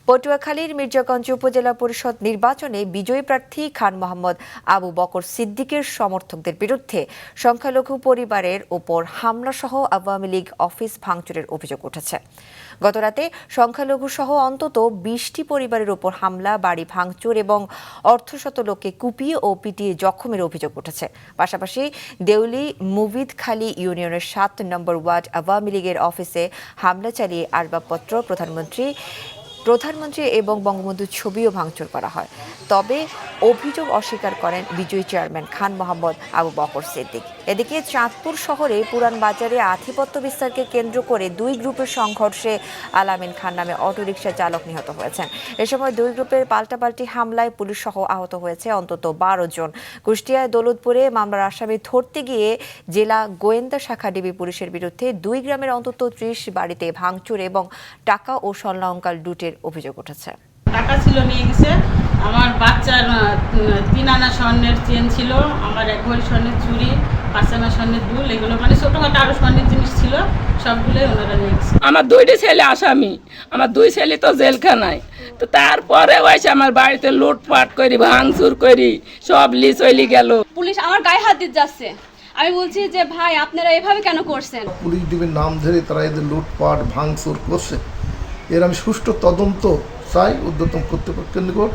পটুয়াখালীর মির্জাগঞ্জ উপজেলা পরিষদ নির্বাচনে বিজয়ী প্রার্থী খান মোহাম্মদ আবু বকর সিদ্দিকের সমর্থকদের বিরুদ্ধে সংখ্যালঘু পরিবারের ওপর হামলাসহ আওয়ামী লীগ অফিস ভাঙচুরের অভিযোগ উঠেছে। গতরাতে সংখ্যালঘু সহ অন্তত ২০টি পরিবারের ওপর হামলা, বাড়ি ভাঙচুর এবং অর্ধশত লোককে কুপিয়ে ও পিটিয়ে জখমের অভিযোগ উঠেছে। পাশাপাশি দেউলি মুবিদখালী ইউনিয়নের ৭ নম্বর ওয়ার্ড আওয়ামী লীগের অফিসে হামলা চালিয়ে আসবাবপত্র, প্রধানমন্ত্রী এবং বঙ্গবন্ধুর ছবিও ভাঙচুর করা হয়। তবে অভিযোগ অস্বীকার করেন বিজয়ী চেয়ারম্যান খান মোহাম্মদ আবু বকর সিদ্দিক। এদিকে চাঁদপুর শহরে পুরান বাজারে আধিপত্য বিস্তারকে কেন্দ্র করে দুই গ্রুপের সংঘর্ষে আলামিন খান নামে অটোরিকশা চালক নিহত হয়েছেন। এ সময় দুই গ্রুপের পাল্টাপাল্টি হামলায় পুলিশ সহ আহত হয়েছে অন্তত ১২ জন। কুষ্টিয়ায় দৌলতপুরে মামলার আসামি ধরতে গিয়ে জেলা গোয়েন্দা শাখা ডিবি পুলিশের বিরুদ্ধে ২ গ্রামের অন্তত ৩০ বাড়িতে ভাঙচুর এবং টাকা ও স্বর্ণালংকার লুটের অভিযোগ উঠেছে। টাকা ছিল নিয়ে গেছে, আমার বাচ্চার ৩ আনা স্বর্ণের চেন ছিল, আমার ১ ভরি স্বর্ণের চুড়ি, ৫ আনা স্বর্ণের দুল, এগুলো মানে ছোটখাটো আরো স্বর্ণের জিনিস ছিল, সবগুলোই ওনারা নিয়ে গেছে। আমার ২টি ছেলে আসামি, আমার ২ ছেলে তো জেলখানায়। তো তারপরে ওইসে আমার বাড়িতে লুটপাট করি, ভাঙচুর করি, সব লি চলি গেল। পুলিশ আমার গায়ে হাত দিতে যাচ্ছে। আমি বলছি যে ভাই আপনারা এভাবে কেন করছেন? পুলিশ ডিবির নাম ধরে তারা এদের লুটপাট ভাঙচুর করছে। এর আমি সুষ্ঠু তদন্ত চাই ঊর্ধ্বতন কর্তৃপক্ষের নিকট।